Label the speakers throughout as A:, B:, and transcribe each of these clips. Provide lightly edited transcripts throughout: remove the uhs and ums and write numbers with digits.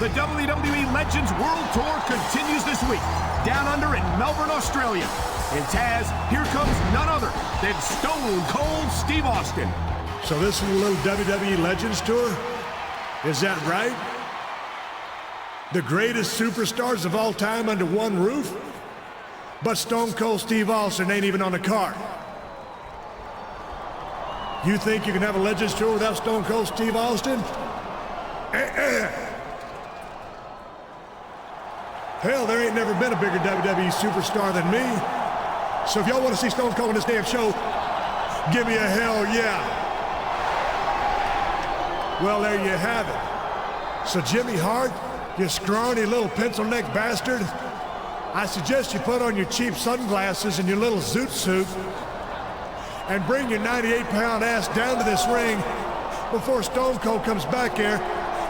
A: The WWE Legends World Tour continues this week, down under in Melbourne, Australia. And Taz, here comes none other than Stone Cold Steve Austin.
B: So this is a little WWE Legends Tour? Is that right? The greatest superstars of all time under one roof? But Stone Cold Steve Austin ain't even on the card. You think you can have a Legends Tour without Stone Cold Steve Austin? Hell, there ain't never been a bigger WWE superstar than me. So if y'all want to see Stone Cold in this damn show, give me a hell yeah. Well, there you have it. So Jimmy Hart, you scrawny little pencil-neck bastard, I suggest you put on your cheap sunglasses and your little zoot suit and bring your 98-pound ass down to this ring before Stone Cold comes back here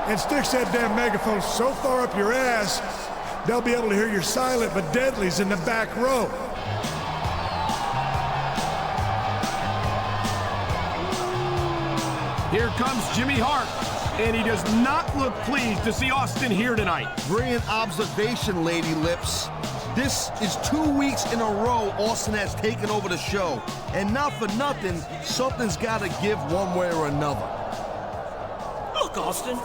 B: and sticks that damn megaphone so far up your ass, they'll be able to hear your silent but deadlies in the back row.
A: Here comes Jimmy Hart, and he does not look pleased to see Austin here tonight.
C: Brilliant observation, Lady Lips. This is 2 weeks in a row Austin has taken over the show. And not for nothing, something's got to give one way or another.
D: Look, Austin,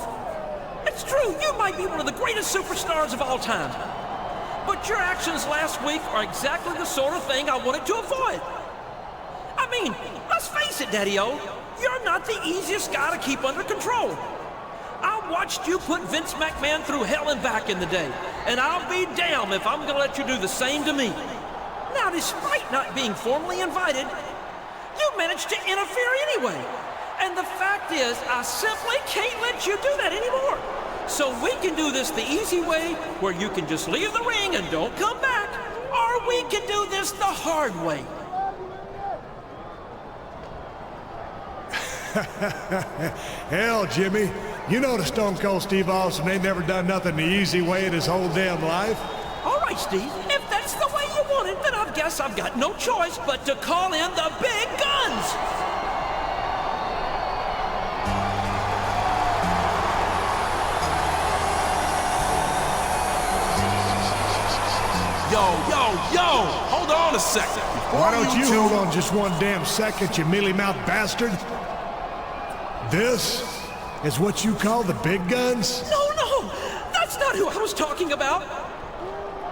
D: it's true, you might be one of the greatest superstars of all time. But your actions last week are exactly the sort of thing I wanted to avoid. I mean, let's face it, Daddy-O, you're not the easiest guy to keep under control. I watched you put Vince McMahon through hell and back in the day, and I'll be damned if I'm gonna let you do the same to me. Now, despite not being formally invited, you managed to interfere anyway. And the fact is, I simply can't let you do that anymore. So we can do this the easy way, where you can just leave the ring and don't come back, or we can do this the hard way.
B: Hell, Jimmy, you know the Stone Cold Steve Austin ain't never done nothing the easy way in his whole damn life.
D: All right, Steve, if that's the way you want it, then I guess I've got no choice but to call in the big guns.
E: Yo, hold on a second.
B: Why don't you hold on just one damn second, you mealy-mouthed bastard? This is what you call the big guns?
D: No, that's not who I was talking about.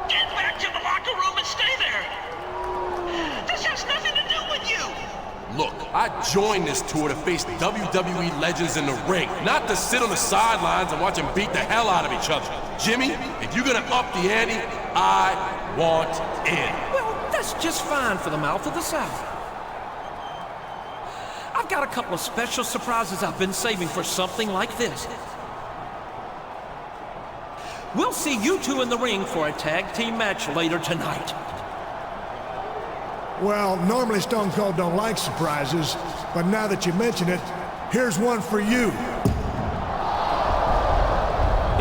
F: Get back to the locker room and stay there. This has nothing to do with you.
E: Look, I joined this tour to face WWE legends in the ring, not to sit on the sidelines and watch them beat the hell out of each other. Jimmy, if you're gonna up the ante, I want in.
D: Well, that's just fine for the mouth of the South. I've got a couple of special surprises I've been saving for something like this. We'll see you two in the ring for a tag team match later tonight.
B: Well, normally Stone Cold don't like surprises, but now that you mention it, here's one for you.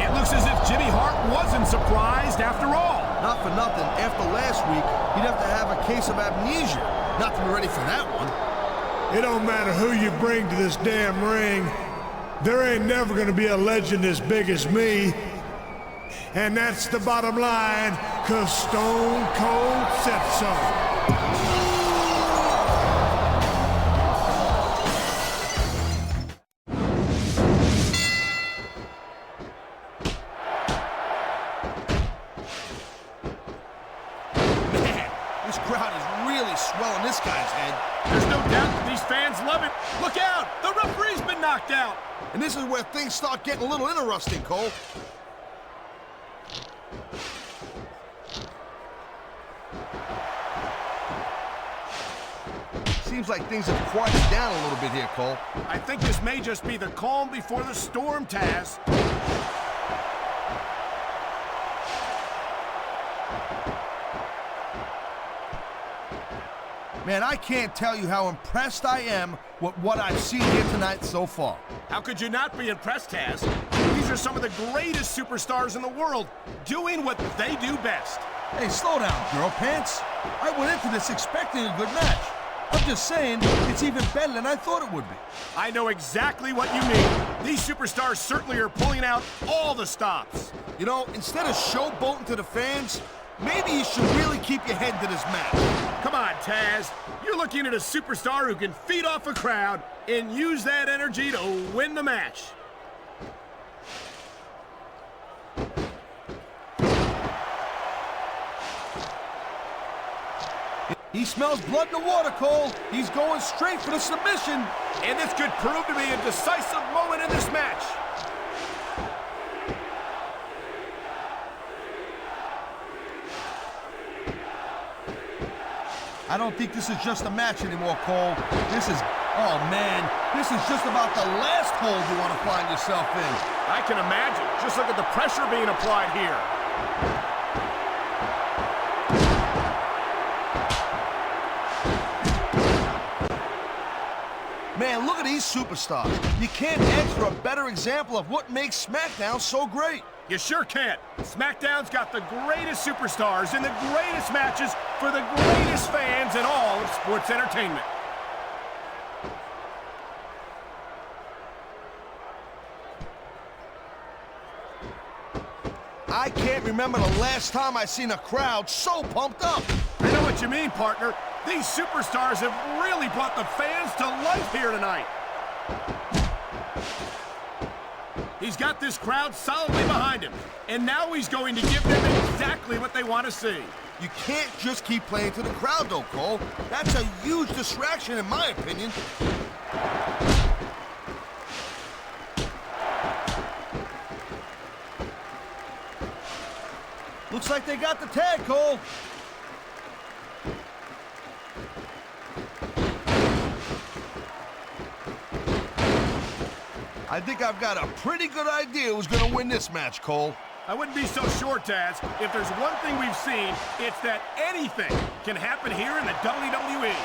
A: It looks as if Jimmy Hart wasn't surprised after all.
C: Not for nothing, after last week, he'd have to have a case of amnesia. Not to be ready for that one.
B: It don't matter who you bring to this damn ring, there ain't never gonna be a legend as big as me. And that's the bottom line, 'cause Stone Cold said so.
C: This crowd is really swelling this guy's head.
A: There's no doubt that these fans love it. Look out! The referee's been knocked out!
C: And this is where things start getting a little interesting, Cole. Seems like things have quieted down a little bit here, Cole.
A: I think this may just be the calm before the storm, Taz.
C: Man, I can't tell you how impressed I am with what I've seen here tonight so far.
A: How could you not be impressed, Taz? These are some of the greatest superstars in the world, doing what they do best.
C: Hey, slow down, girl pants. I went into this expecting a good match. I'm just saying, it's even better than I thought it would be.
A: I know exactly what you mean. These superstars certainly are pulling out all the stops.
C: You know, instead of showboating to the fans, maybe you should really keep your head to this match.
A: Come on, Taz. You're looking at a superstar who can feed off a crowd and use that energy to win the match.
C: He smells blood in the water, Cole. He's going straight for the submission.
A: And this could prove to be a decisive moment in this match.
C: I don't think this is just a match anymore, Cole. This is, oh man, this is just about the last hole you want to find yourself in.
A: I can imagine. Just look at the pressure being applied here.
C: Man, look at these superstars. You can't ask for a better example of what makes SmackDown so great.
A: You sure can't. SmackDown's got the greatest superstars in the greatest matches for the greatest fans in all of sports entertainment.
C: I can't remember the last time I seen a crowd so pumped up.
A: I know what you mean, partner. These superstars have really brought the fans to life here tonight. He's got this crowd solidly behind him, and now he's going to give them exactly what they want to see.
C: You can't just keep playing to the crowd, though, Cole. That's a huge distraction, in my opinion. Looks like they got the tag, Cole. I think I've got a pretty good idea who's going to win this match, Cole.
A: I wouldn't be so sure, Taz. If there's one thing we've seen, it's that anything can happen here in the WWE.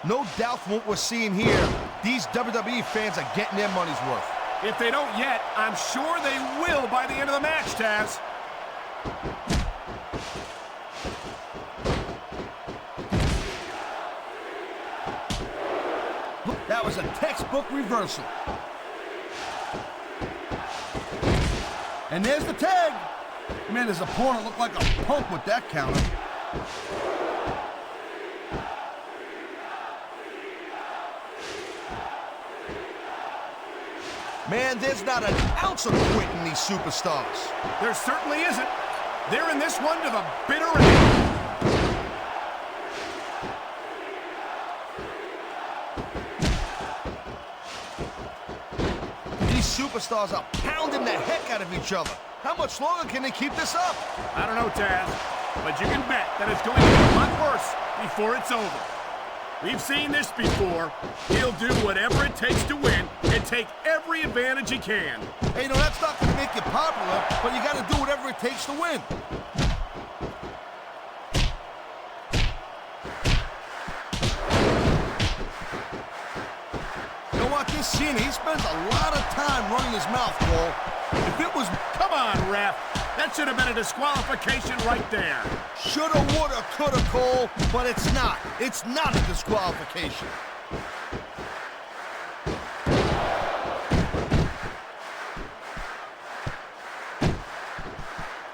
C: No doubt from what we're seeing here, these WWE fans are getting their money's worth.
A: If they don't yet, I'm sure they will by the end of the match, Taz.
C: That was a textbook reversal. And there's the tag. Man, his opponent looked like a punk with that counter. Man, there's not an ounce of quit in these superstars.
A: There certainly isn't. They're in this one to the bitter end.
C: These superstars are pounding the heck out of each other. How much longer can they keep this up?
A: I don't know, Taz, but you can bet that it's going to get a lot worse before it's over. We've seen this before. He'll do whatever it takes to win and take every advantage he can.
C: Hey, you know, that's not going to make you popular, but you got to do whatever it takes to win. You know what, this Cena, he spends a lot of time running his mouth, Cole. If it was...
A: Come on, ref. That should have been a disqualification right there.
C: Shoulda, woulda, coulda, Cole, but it's not. It's not a disqualification.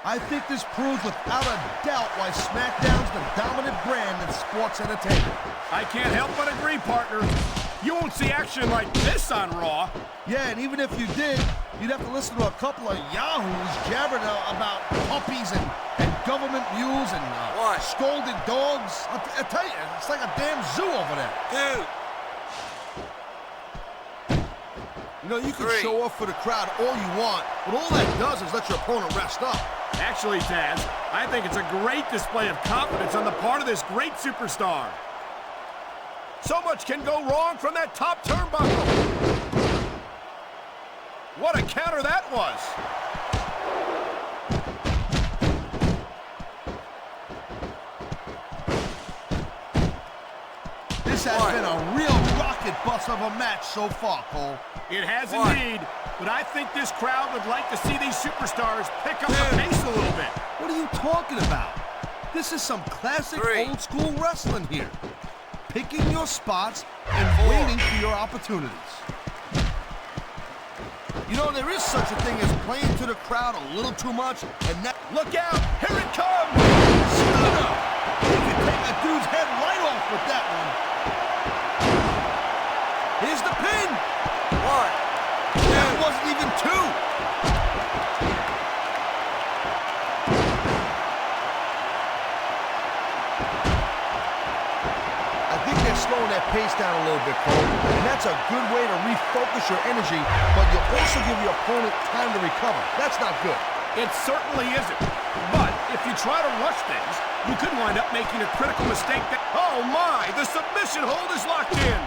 C: I think this proves without a doubt why SmackDown's the dominant brand in sports entertainment.
A: I can't help but agree, partner. You won't see action like this on Raw.
C: Yeah, and even if you did, you'd have to listen to a couple of yahoos jabbering about puppies and government mules and scolded dogs. I tell you, it's like a damn zoo over there.
D: Dude.
C: You know, you can show off for the crowd all you want, but all that does is let your opponent rest up.
A: Actually, Taz, I think it's a great display of confidence on the part of this great superstar. So much can go wrong from that top turnbuckle. What a counter that was.
C: This This has been a real rocket bus of a match so far, Cole.
A: It has indeed, but I think this crowd would like to see these superstars pick up the pace a little bit.
C: What are you talking about? This is some classic old-school wrestling here. Picking your spots and waiting for your opportunities. You know, there is such a thing as playing to the crowd a little too much, and that... Look out! Here it comes! Cena! You can take a dude's head right off with that one. Here's the pin! One. That wasn't even two. I think they're slowing their pace down a little bit, Cole, and that's a good way to refocus your energy, but you also give your opponent time to recover. That's not good.
A: It certainly isn't. But if you try to rush things, you could wind up making a critical mistake that... Oh my, the submission hold is locked in.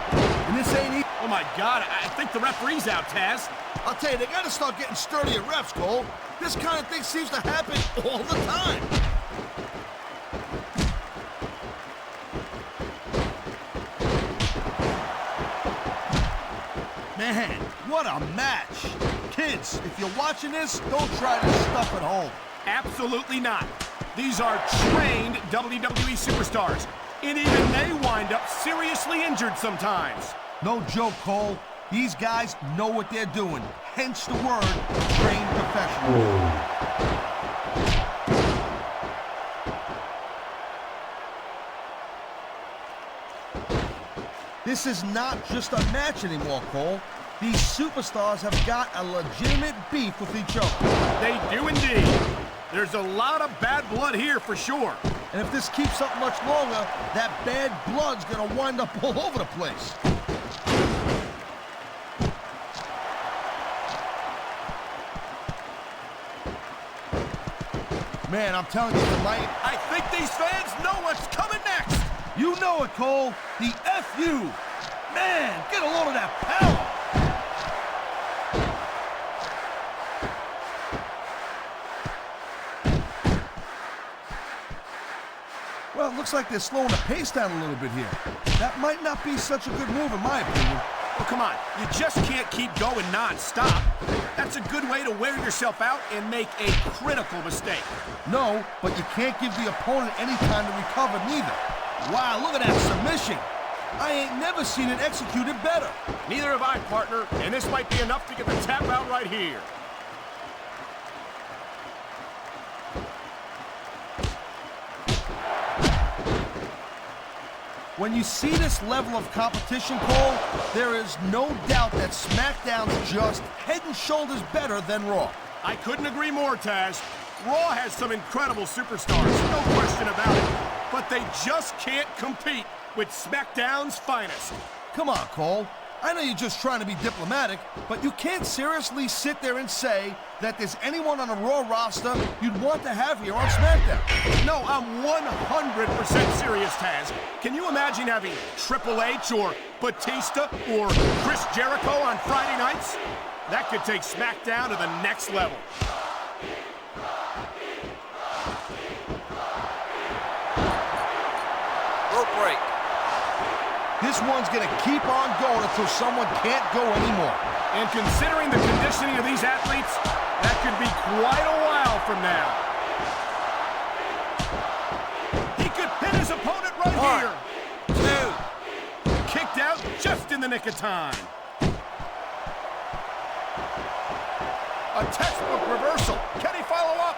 C: And this ain't easy.
A: Oh my God, I think the referee's out, Taz.
C: I'll tell you, they gotta start getting sturdier refs, Cole. This kind of thing seems to happen all the time. Man, what a match. Kids, if you're watching this, don't try this stuff at home.
A: Absolutely not. These are trained WWE superstars, and even they wind up seriously injured sometimes.
C: No joke, Cole. These guys know what they're doing. Hence the word, trained professionals. This is not just a match anymore, Cole. These superstars have got a legitimate beef with each other.
A: They do indeed. There's a lot of bad blood here for sure.
C: And if this keeps up much longer, that bad blood's gonna wind up all over the place. Man, I'm telling you tonight,
A: I think these fans know what's coming next.
C: you know it, Cole. The FU. Man, get a load of that power. Well, it looks like they're slowing the pace down a little bit here. That might not be such a good move, in my opinion.
A: Oh, come on. You just can't keep going non-stop. That's a good way to wear yourself out and make a critical mistake.
C: No, but you can't give the opponent any time to recover neither. Wow, look at that submission. I ain't never seen it executed better.
A: Neither have I, partner, and this might be enough to get the tap out right here.
C: When you see this level of competition, Cole, there is no doubt that SmackDown's just head and shoulders better than Raw.
A: I couldn't agree more, Taz. Raw has some incredible superstars, no question about it. But they just can't compete with SmackDown's finest.
C: Come on, Cole. I know you're just trying to be diplomatic, but you can't seriously sit there and say that there's anyone on the Raw roster you'd want to have here on SmackDown.
A: No, I'm 100% serious, Taz. Can you imagine having Triple H or Batista or Chris Jericho on Friday nights? That could take SmackDown to the next level.
G: Rope break.
C: This one's gonna keep on going until someone can't go anymore.
A: And considering the conditioning of these athletes, that could be quite a while from now. He could pin his opponent right here. 2. Kicked out just in the nick of time. A textbook reversal. Can he follow up?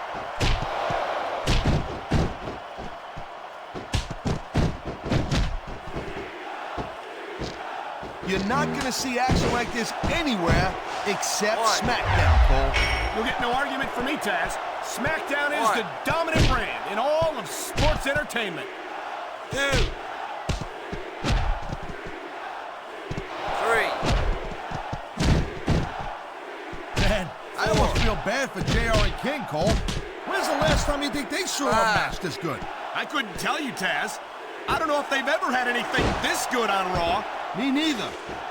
C: You're not gonna see action like this anywhere except SmackDown, Cole.
A: You'll get no argument from me, Taz. SmackDown is the dominant brand in all of sports entertainment.
G: 2. 3.
C: Man, I almost feel bad for JR and King, Cole. When's the last time you think they saw a match this good?
A: I couldn't tell you, Taz. I don't know if they've ever had anything this good on Raw.
C: Me neither.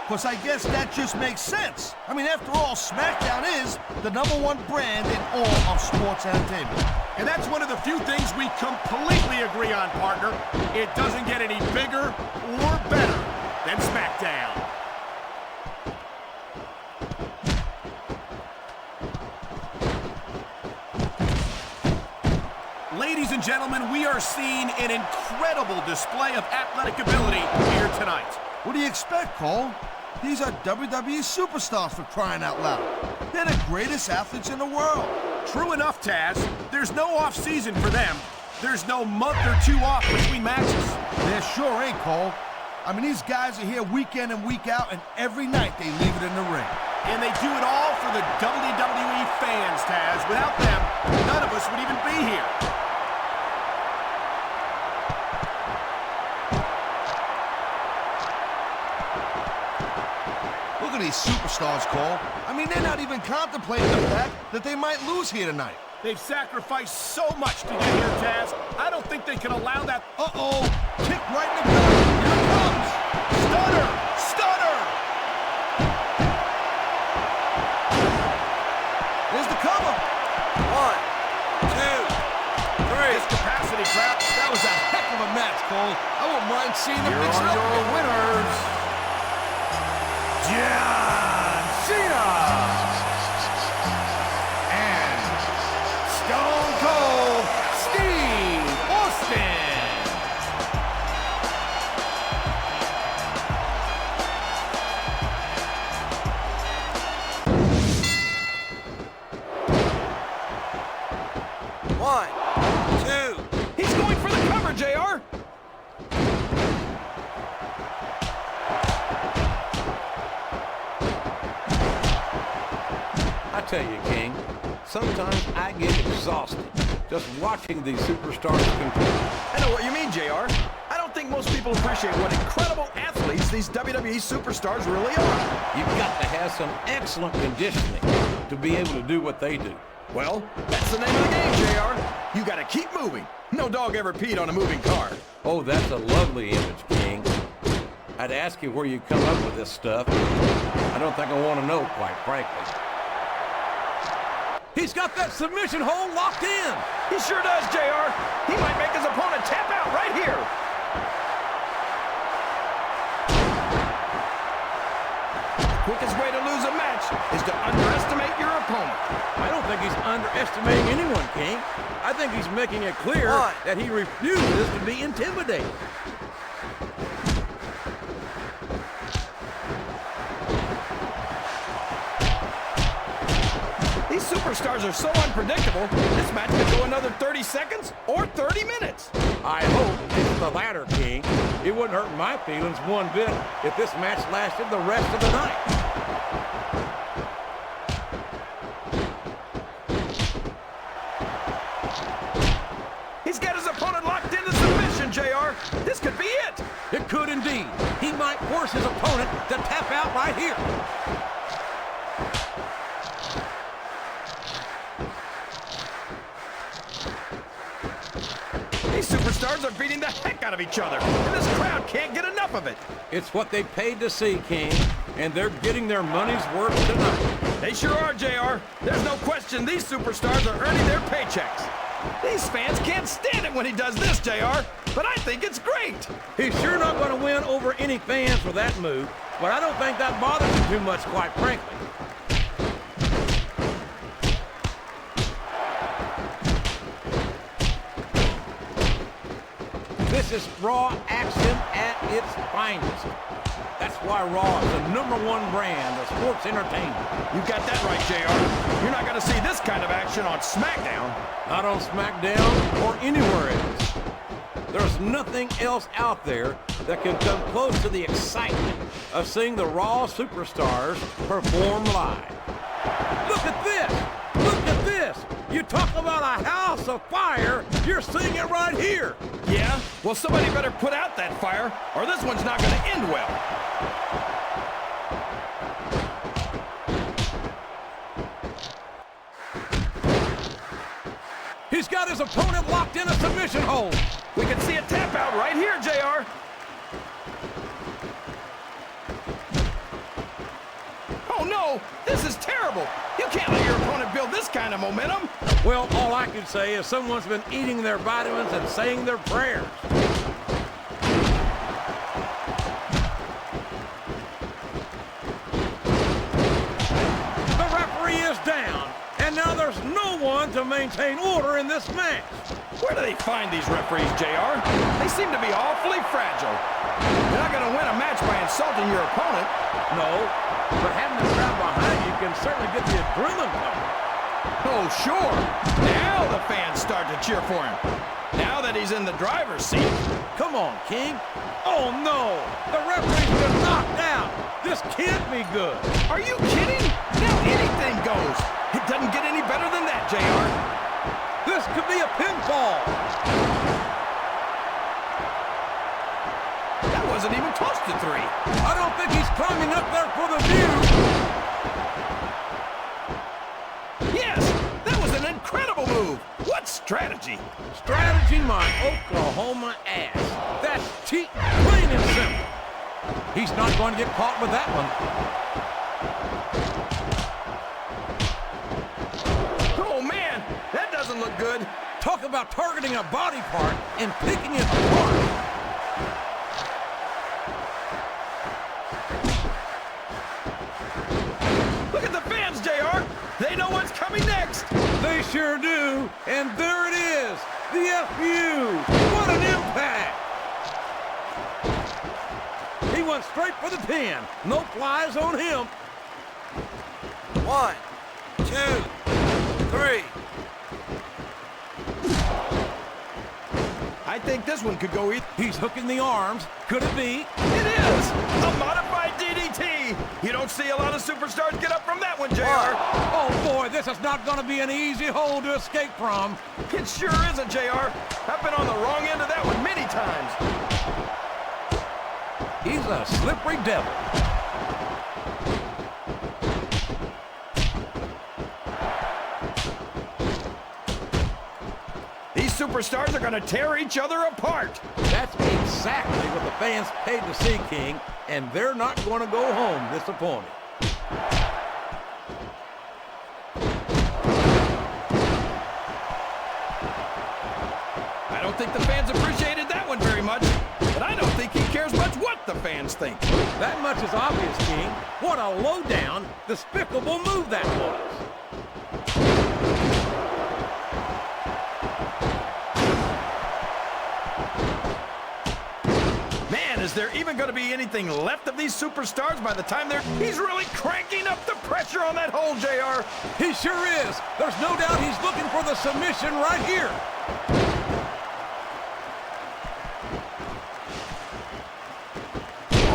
C: Because I guess that just makes sense. I mean, after all, SmackDown is the #1 brand in all of sports entertainment.
A: And that's one of the few things we completely agree on, partner. It doesn't get any bigger or better. and gentlemen, we are seeing an incredible display of athletic ability here tonight.
C: What do you expect, Cole? These are WWE superstars, for crying out loud. They're the greatest athletes in the world.
A: True enough, Taz. There's no off-season for them. There's no month or two off between matches.
C: There sure ain't, Cole. I mean, these guys are here week in and week out, and every night they leave it in the ring.
A: And they do it all for the WWE fans, Taz. Without them, none of us would even be here.
C: Look at these superstars, Cole. I mean, they're not even contemplating the fact that they might lose here tonight.
A: They've sacrificed so much to get here, Taz. I don't think they can allow that.
C: Uh-oh. Kick right in the gut. Here it comes.
A: Stunner! Stunner!
C: There's the cover.
E: 1, 2, 3.
A: This capacity crap.
C: That was a heck of a match, Cole. I wouldn't mind seeing them mix it up.
A: your winners, John Cena and Stone Cold Steve Austin.
E: One, two.
D: He's going for the cover, JR.
G: I tell you, King, sometimes I get exhausted just watching these superstars compete.
H: I know what you mean, JR. I don't think most people appreciate what incredible athletes these WWE superstars really are.
G: You've got to have some excellent conditioning to be able to do what they do.
H: Well, that's the name of the game, JR. You gotta keep moving. No dog ever peed on a moving car.
G: Oh, that's a lovely image, King. I'd ask you where you come up with this stuff. I don't think I want to know, quite frankly. He's got that submission hold locked in.
H: He sure does, JR. He might make his opponent tap out right here. The quickest way to lose a match is to underestimate your opponent.
G: I don't think he's underestimating anyone, King. I think he's making it clear that he refuses to be intimidated.
H: These superstars are so unpredictable, this match could go another 30 seconds or 30 minutes.
G: I hope it's the latter, King. It wouldn't hurt my feelings one bit if this match lasted the rest of the night.
H: He's got his opponent locked into submission, JR. This could be it.
G: It could indeed. He might force his opponent to tap out right here.
H: These superstars are beating the heck out of each other, and this crowd can't get enough of it.
G: It's what they paid to see, King, and they're getting their money's worth tonight.
H: They sure are, JR. There's no question these superstars are earning their paychecks. These fans can't stand it when he does this, JR, but I think it's great.
G: He's sure not going to win over any fans for that move, but I don't think that bothers him too much, quite frankly. This is Raw action at its finest. That's why Raw is the #1 brand of sports entertainment.
H: You got that right, JR. You're not going to see this kind of action on SmackDown.
G: Not on SmackDown or anywhere else. There's nothing else out there that can come close to the excitement of seeing the Raw superstars perform live. Look at this! Look at this! You talk about a house of fire, you're seeing it right here!
H: Yeah? Well, somebody better put out that fire, or this one's not going to end well.
G: He's got his opponent locked in a submission hold.
H: We can see a tap out right here, JR. Oh no, this is terrible. You can't let your opponent build this kind of momentum.
G: Well, all I can say is someone's been eating their vitamins and saying their prayers. The referee is down, and now there's no one to maintain order in this match.
H: Where do they find these referees, JR? They seem to be awfully fragile. You're not going to win a match by insulting your opponent.
G: No, but having the crowd behind you can certainly get the adrenaline going.
H: Oh, sure. Now the fans start to cheer for him. Now that he's in the driver's seat.
G: Come on, King. Oh, no. The referee's been knocked out. This can't be good.
H: Are you kidding? Now anything goes. It doesn't get any better than that, JR.
G: This could be a pinfall.
H: That wasn't even close to 3.
G: I don't think he's climbing up there for the view.
H: Yes, that was an incredible move. What strategy?
G: Strategy, my Oklahoma ass. That's cheating, plain and simple. He's not going to get caught with that one.
H: Oh, man, that doesn't look good.
G: Talk about targeting a body part and picking it apart.
H: Look at the fans, JR. They know what's coming next.
G: They sure do. And there it is. The FU. What an impact. He went straight for the pin. No flies on him.
I: 1, 2, 3.
H: I think this one could go either.
G: He's hooking the arms. Could it be?
H: It is! A modified DDT! You don't see a lot of superstars get up from that one, JR.
G: Oh, boy, this is not going to be an easy hole to escape from.
H: It sure isn't, JR. I've been on the wrong end of that one many times.
G: He's a slippery devil.
H: These superstars are going to tear each other apart.
G: That's exactly what the fans paid to see, King, and they're not going to go home disappointed.
H: I don't think the fans appreciated that one very much, but I don't think he cares much what the fans think.
G: That much is obvious, King. What a low-down, despicable move that was.
H: Man, is there even going to be anything left of these superstars by the time they're... He's really cranking up the pressure on that hole, JR.
G: He sure is. There's no doubt he's looking for the submission right here.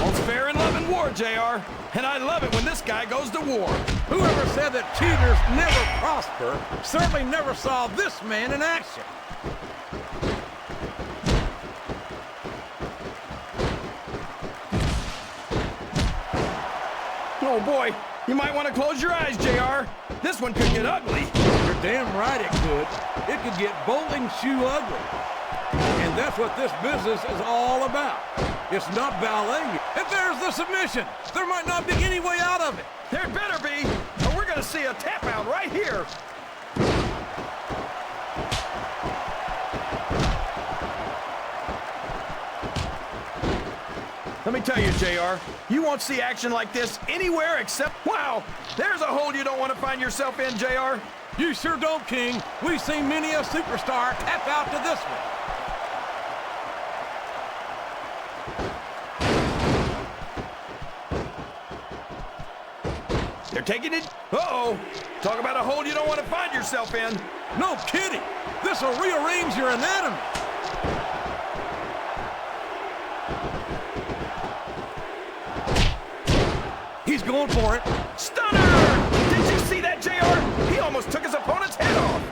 H: All's fair in love and war, JR. And I love it when this guy goes to war.
G: Whoever said that cheaters never prosper certainly never saw this man in action.
H: Oh, boy. You might want to close your eyes, JR. This one could get ugly.
G: You're damn right it could. It could get bowling shoe ugly. And that's what this business is all about. It's not ballet. And there's the submission. There might not be any way out of it.
H: There better be, or we're going to see a tap out right here. Let me tell you, JR, you won't see action like this anywhere except... Wow, there's a hole you don't want to find yourself in, JR.
G: You sure don't, King. We've seen many a superstar tap out to this one.
H: They're taking it. Uh-oh. Talk about a hole you don't want to find yourself in.
G: No kidding. This will rearrange your anatomy. He's going for it.
H: Stunner! Did you see that, JR? He almost took his opponent's head off.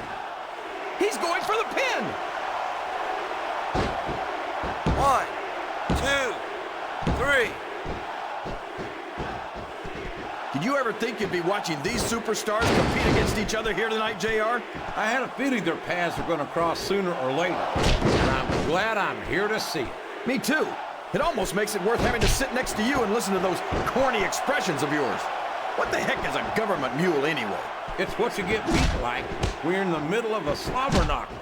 H: He's going for the pin.
I: 1, 2, 3.
H: Did you ever think you'd be watching these superstars compete against each other here tonight, JR?
G: I had a feeling their paths were going to cross sooner or later, and I'm glad I'm here to see it.
H: Me too. It almost makes it worth having to sit next to you and listen to those corny expressions of yours. What the heck is a government mule anyway?
G: It's what you get beat like when you're in the middle of a slobber knocker.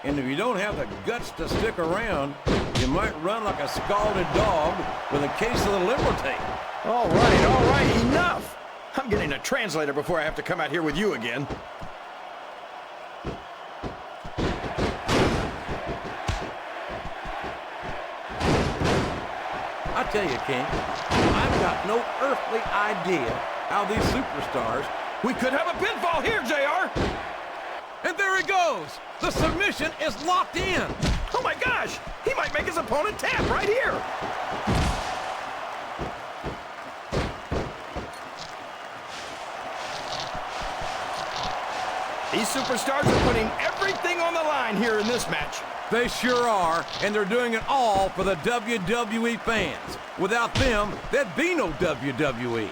G: And if you don't have the guts to stick around, you might run like a scalded dog with a case of the liver tape.
H: All right, enough! I'm getting a translator before I have to come out here with you again.
G: tell you, King, I've got no earthly idea how these superstars...
H: We could have a pinfall here, JR.
G: And there he goes. The submission is locked in.
H: Oh my gosh, he might make his opponent tap right here. These superstars are putting everything on the line here in this match.
G: They sure are, and they're doing it all for the WWE fans. Without them, there'd be no WWE.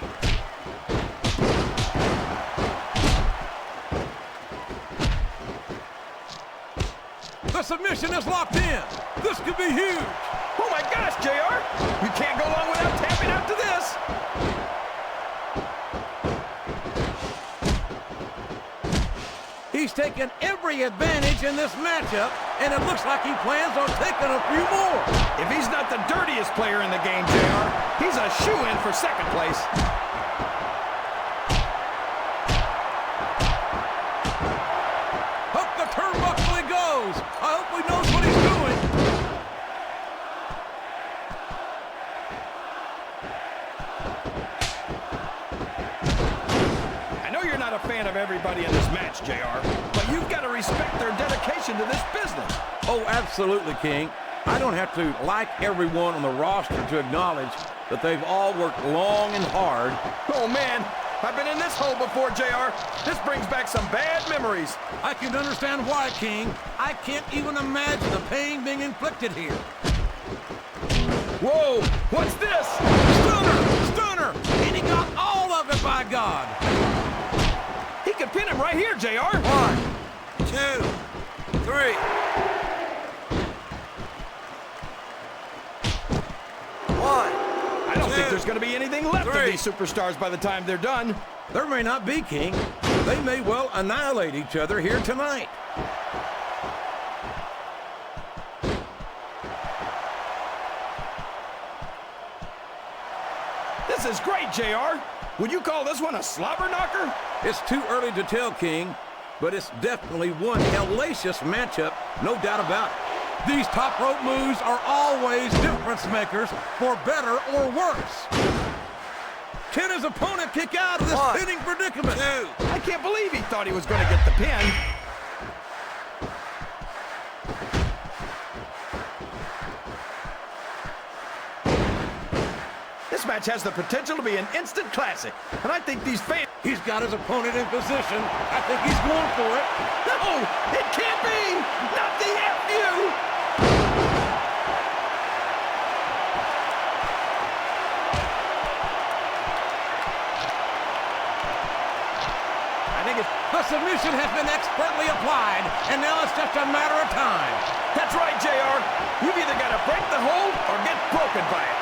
G: The submission is locked in. This could be huge.
H: Oh my gosh, JR! You can't go long without tapping out to this.
G: He's taken every advantage in this matchup, and it looks like he plans on taking a few more.
H: If he's not the dirtiest player in the game, JR, he's a shoo-in for second place.
G: Up the turnbuckle he goes. I hope he knows what he's doing.
H: I know you're not a fan of everybody in this match, JR, but you've got to respect their dedication to this business.
G: Oh, absolutely, King. I don't have to like everyone on the roster to acknowledge that they've all worked long and hard.
H: Oh, man, I've been in this hole before, JR. This brings back some bad memories.
G: I can understand why, King. I can't even imagine the pain being inflicted here.
H: Whoa, what's this?
G: Stunner! Stunner! And he got all of it, by God!
H: He could pin him right here, JR.
I: 1, 2, 3. 1.
H: I don't think there's going to be anything left of these superstars by the time they're done.
G: There may not be, King. They may well annihilate each other here tonight.
H: This is great, JR. Would you call this one a slobber knocker?
G: It's too early to tell, King, but it's definitely one hellacious matchup, no doubt about it. These top rope moves are always difference makers, for better or worse. Can his opponent kick out of this pinning predicament?
I: 2.
H: I can't believe he thought he was going to get the pin. This match has the potential to be an instant classic, and I think these fans...
G: He's got his opponent in position. I think he's going for it.
H: No, it can't be! Not the FU! I think it's...
G: The submission has been expertly applied, and now it's just a matter of time.
H: That's right, JR. You've either got to break the hold or get broken by it.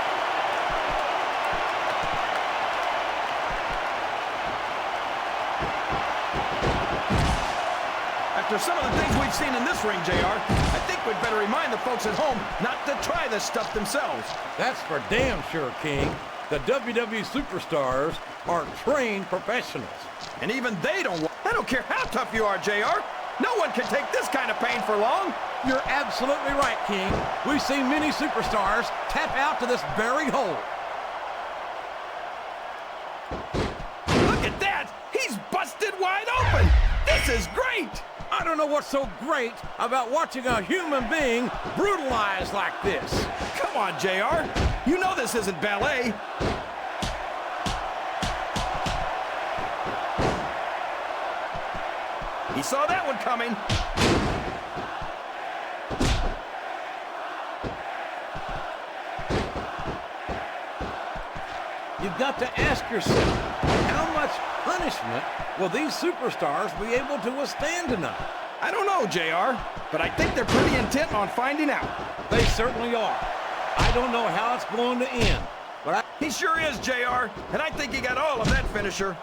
H: After some of the things we've seen in this ring, JR, I think we'd better remind the folks at home not to try this stuff themselves.
G: That's for damn sure, King. The WWE superstars are trained professionals.
H: And even they don't... I don't care how tough you are, JR. No one can take this kind of pain for long.
G: You're absolutely right, King. We've seen many superstars tap out to this very hole.
H: Look at that! He's busted wide open! This is great!
G: I don't know what's so great about watching a human being brutalized like this.
H: Come on, JR. You know this isn't ballet. He saw that one coming.
G: You've got to ask yourself, how much punishment will these superstars be able to withstand tonight?
H: I don't know, JR, but I think they're pretty intent on finding out.
G: They certainly are. I don't know how it's going to end, but
H: He sure is, JR, and I think he got all of that finisher.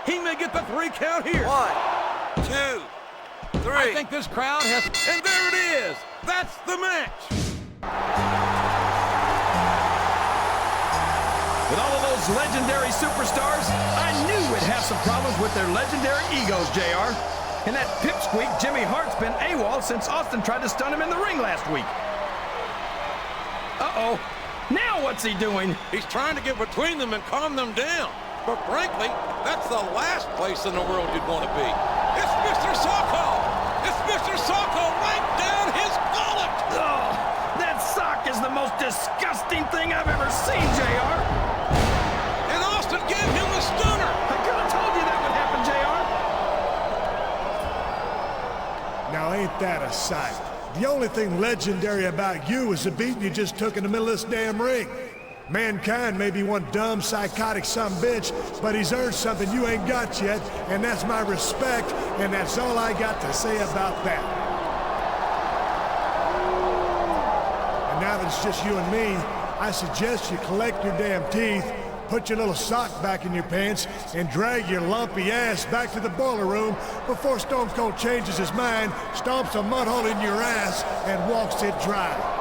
G: He may get the 3 count here.
I: 1, 2, 3.
G: I think this crowd has... And there it is! That's the match!
H: With all of those legendary superstars, I knew we'd have some problems with their legendary egos, JR. And that pipsqueak Jimmy Hart's been AWOL since Austin tried to stun him in the ring last week. Uh-oh. Now what's he doing?
G: He's trying to get between them and calm them down. But frankly, that's the last place in the world you'd want to be. It's Mr. Socko! It's Mr. Socko right down his gullet!
H: Oh, that sock is the most disgusting thing I've ever seen, JR.
G: And Austin gave him a stunner!
H: I could have told you that would happen, JR.
B: Now ain't that a sight? The only thing legendary about you is the beating you just took in the middle of this damn ring. Mankind may be one dumb, psychotic sumbitch, but he's earned something you ain't got yet, and that's my respect, and that's all I got to say about that. And now that it's just you and me, I suggest you collect your damn teeth, put your little sock back in your pants, and drag your lumpy ass back to the boiler room before Stone Cold changes his mind, stomps a mud hole in your ass, and walks it dry.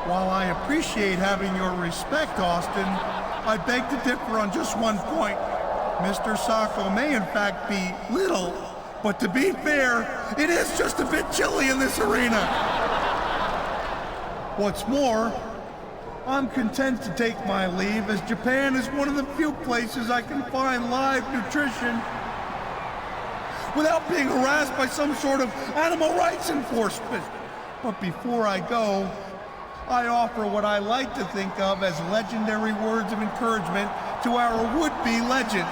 C: While I appreciate having your respect, Austin, I beg to differ on just one point. Mr. Socko may in fact be little, but to be fair, it is just a bit chilly in this arena. What's more, I'm content to take my leave, as Japan is one of the few places I can find live nutrition without being harassed by some sort of animal rights enforcement. But before I go, I offer what I like to think of as legendary words of encouragement to our would-be legend.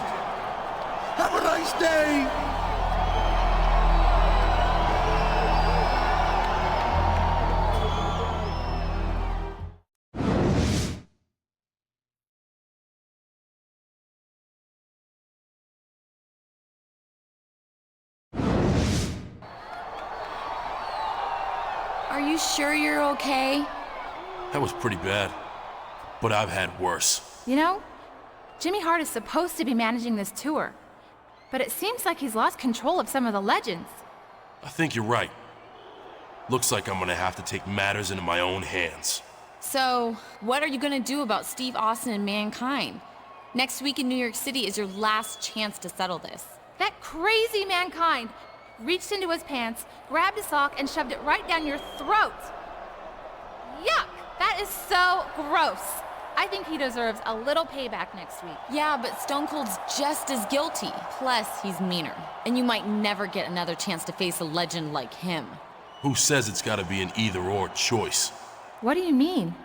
C: Have a nice day!
J: Are you sure you're okay?
E: That was pretty bad, but I've had worse.
J: You know, Jimmy Hart is supposed to be managing this tour, but it seems like he's lost control of some of the legends.
E: I think you're right. Looks like I'm gonna have to take matters into my own hands.
J: So, what are you gonna do about Steve Austin and Mankind? Next week in New York City is your last chance to settle this. That crazy Mankind reached into his pants, grabbed a sock, and shoved it right down your throat. Yuck! That is so gross. I think he deserves a little payback next week. Yeah, but Stone Cold's just as guilty. Plus, he's meaner. And you might never get another chance to face a legend like him.
E: Who says it's gotta be an either-or choice?
J: What do you mean?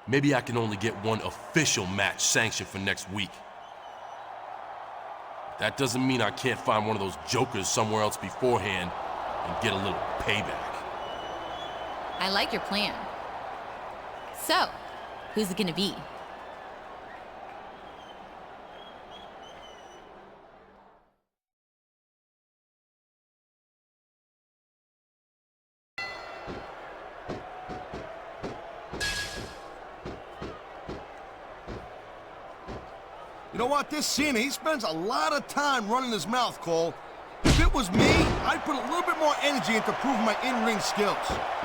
E: Maybe I can only get one official match sanctioned for next week. That doesn't mean I can't find one of those jokers somewhere else beforehand and get a little payback.
J: I like your plan. So, who's it gonna be?
C: You know what, this Cena, he spends a lot of time running his mouth, Cole. If it was me, I'd put a little bit more energy into proving my in-ring skills.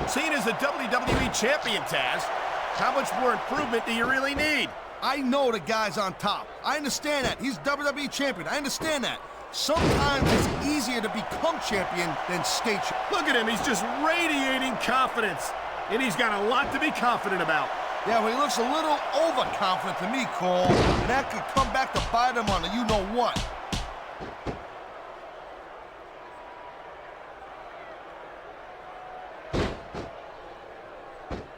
A: Cena's a WWE champion, Taz. How much more improvement do you really need?
C: I know the guy's on top. I understand that. He's WWE champion. I understand that. Sometimes it's easier to become champion than stay champion.
A: Look at him, he's just radiating confidence. And he's got a lot to be confident about.
C: Yeah, well, he looks a little overconfident to me, Cole. And that could come back to bite him on the you-know-what.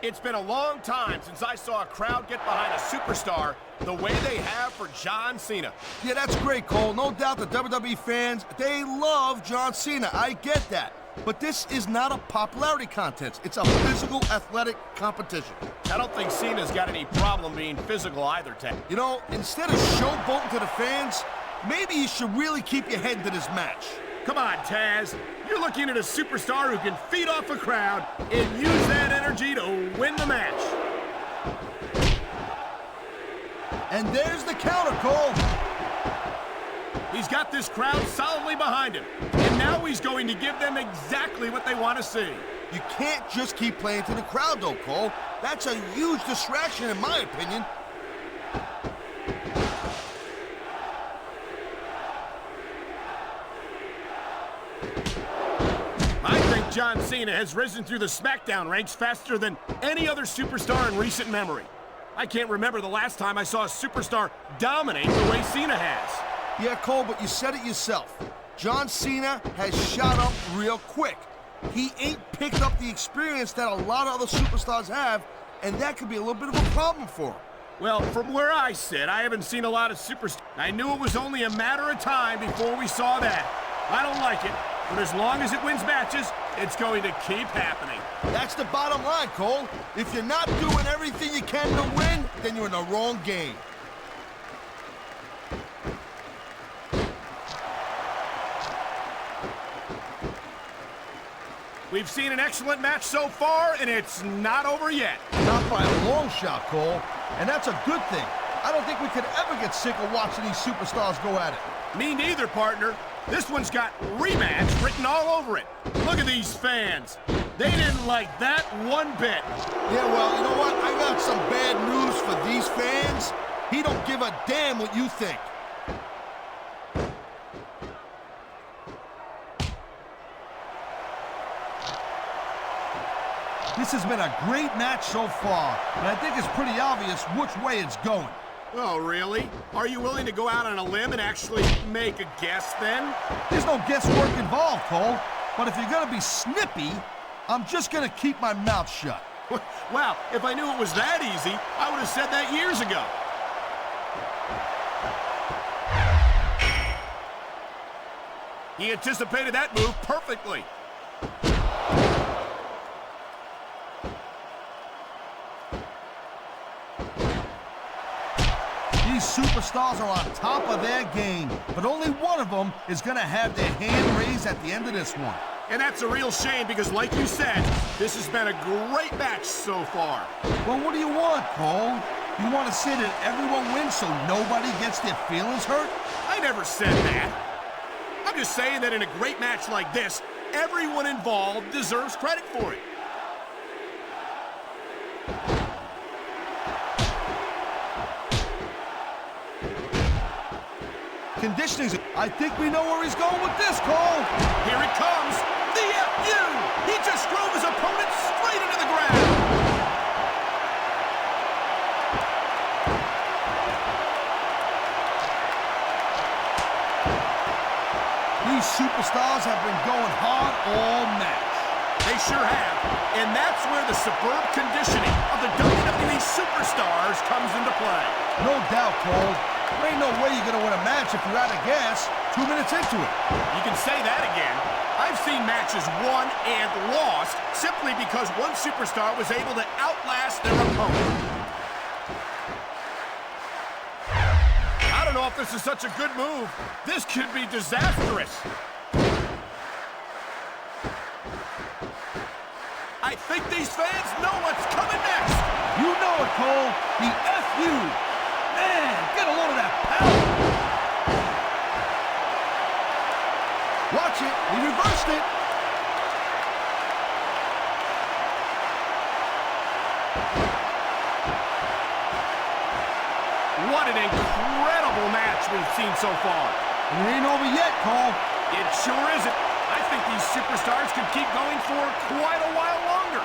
A: It's been a long time since I saw a crowd get behind a superstar the way they have for John Cena.
C: Yeah, that's great, Cole. No doubt the WWE fans, they love John Cena. I get that. But this is not a popularity contest. It's a physical, athletic competition.
A: I don't think Cena's got any problem being physical either, Ted.
C: You know, instead of showboating to the fans, maybe you should really keep your head into this match.
A: Come on, Taz. You're looking at a superstar who can feed off a crowd and use that energy to win the match.
C: And there's the counter, Cole.
A: He's got this crowd solidly behind him. And now he's going to give them exactly what they want to see.
C: You can't just keep playing to the crowd, though, Cole. That's a huge distraction, in my opinion.
A: John Cena has risen through the SmackDown ranks faster than any other superstar in recent memory. I can't remember the last time I saw a superstar dominate the way Cena has.
C: Yeah, Cole, but you said it yourself. John Cena has shot up real quick. He ain't picked up the experience that a lot of other superstars have, and that could be a little bit of a problem for him.
A: Well, from where I sit, I haven't seen a lot of superstars. I knew it was only a matter of time before we saw that. I don't like it, but as long as it wins matches, it's going to keep happening.
C: That's the bottom line, Cole. If you're not doing everything you can to win, then you're in the wrong game.
A: We've seen an excellent match so far, and it's not over yet.
C: Not by a long shot, Cole. And that's a good thing. I don't think we could ever get sick of watching these superstars go at it.
A: Me neither, partner. This one's got rematch written all over it. Look at these fans. They didn't like that one bit.
C: Yeah, well, you know what? I got some bad news for these fans. He don't give a damn what you think. This has been a great match so far, and I think it's pretty obvious which way it's going.
A: Oh, really? Are you willing to go out on a limb and actually make a guess, then?
C: There's no guesswork involved, Cole. But if you're gonna be snippy, I'm just gonna keep my mouth shut.
A: Wow, if I knew it was that easy, I would have said that years ago. He anticipated that move perfectly.
C: These superstars are on top of their game, but only one of them is going to have their hand raised at the end of this one.
A: And that's a real shame because, like you said, this has been a great match so far.
C: Well, what do you want, Cole? You want to say that everyone wins so nobody gets their feelings hurt?
A: I never said that. I'm just saying that in a great match like this, everyone involved deserves credit for it.
C: Conditioning's... I think we know where he's going with this, Cole.
A: Here it comes. The FU! He just drove his opponent straight into the ground.
C: These superstars have been going hard all match.
A: They sure have. And that's where the superb conditioning of the WWE superstars comes into play.
C: No doubt, Cole. There ain't no way you're gonna win a match if you're out of gas 2 minutes into it.
A: You can say that again. I've seen matches won and lost simply because one superstar was able to outlast their opponent. I don't know if this is such a good move. This could be disastrous. I think these fans know what's coming next.
C: You know it, Cole. The FU. Man, get a load of that power. Watch it. He reversed it.
A: What an incredible match we've seen so far.
C: It ain't over yet, Cole.
A: It sure isn't. I think these superstars could keep going for quite a while longer.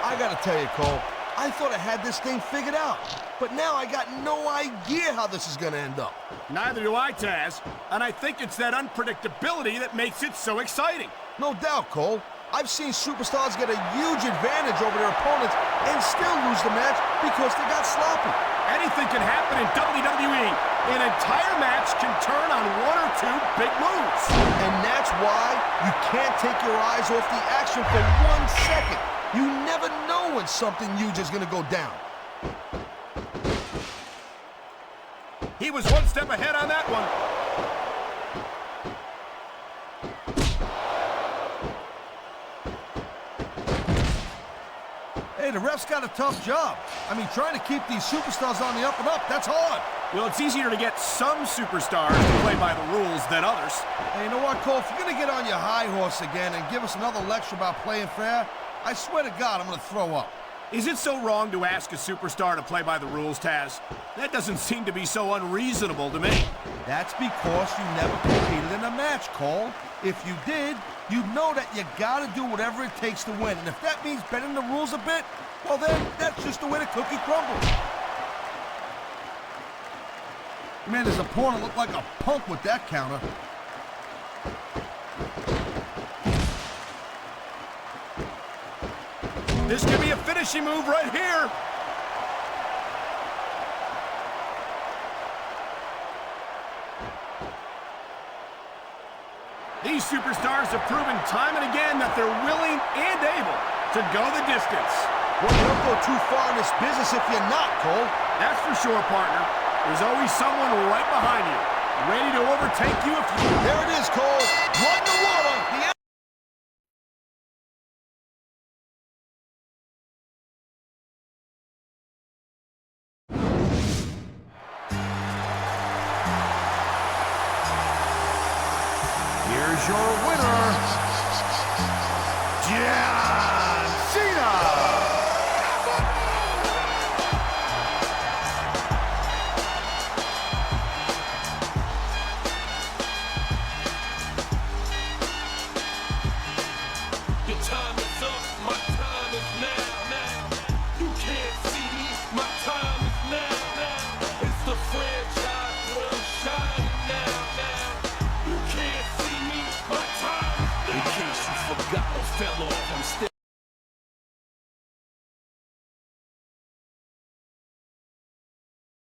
C: I gotta tell you, Cole, I thought I had this thing figured out. But now I got no idea how this is gonna end up.
A: Neither do I, Taz. And I think it's that unpredictability that makes it so exciting.
C: No doubt, Cole. I've seen superstars get a huge advantage over their opponents and still lose the match because they got sloppy.
A: Anything can happen in WWE. An entire match can turn on one or two big moves.
C: And that's why you can't take your eyes off the action for 1 second. You never know when something huge is going to go down.
A: He was one step ahead on that one.
C: Hey, the ref's got a tough job. I mean, trying to keep these superstars on the up and up, that's hard.
A: Well, it's easier to get some superstars to play by the rules than others.
C: Hey, you know what, Cole? If you're going to get on your high horse again and give us another lecture about playing fair, I swear to God, I'm going to throw up.
A: Is it so wrong to ask a superstar to play by the rules, Taz? That doesn't seem to be so unreasonable to me.
C: That's because you never competed in a match, Cole. If you did, you'd know that you gotta do whatever it takes to win. And if that means bending the rules a bit, well then, that's just the way the cookie crumbles. Man, his opponent looked like a punk with that counter.
A: This could be a finishing move right here. These superstars have proven time and again that they're willing and able to go the distance.
C: Well, you don't go too far in this business if you're not, Cole.
A: That's for sure, partner. There's always someone right behind you, ready to overtake you if you...
C: There it is, Cole. Blood in the water.
A: Here's your winner, John Cena!
E: Your time